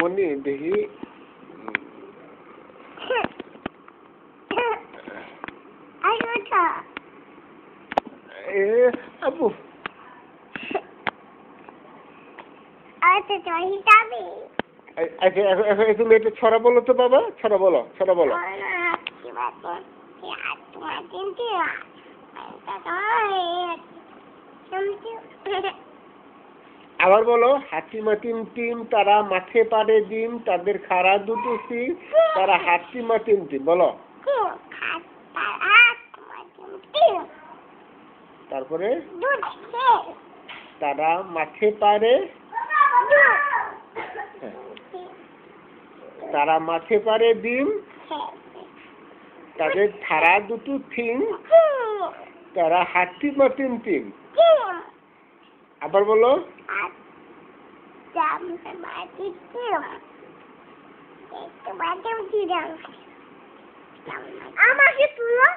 মনি দেখি আপু আচ্ছা তুমি একটা ছড়া বলো তো বাবা, ছড়া বলো, ছড়া বলো। আবার বলো, হাতিমা টিম টিম তারা মাঠে পাড়ে ডিম, তাদের খাড়া দুটো সিং, তারা হাতিমা টিম টিম বলো। তারপরে তারা মাঠে পাড়ে, তারা মাঠে পাড়ে ডিম, তাদের খাড়া দুটো সিং, তারা হাতিমা টিম টিম। আবার বলো। আমাকে তুলো।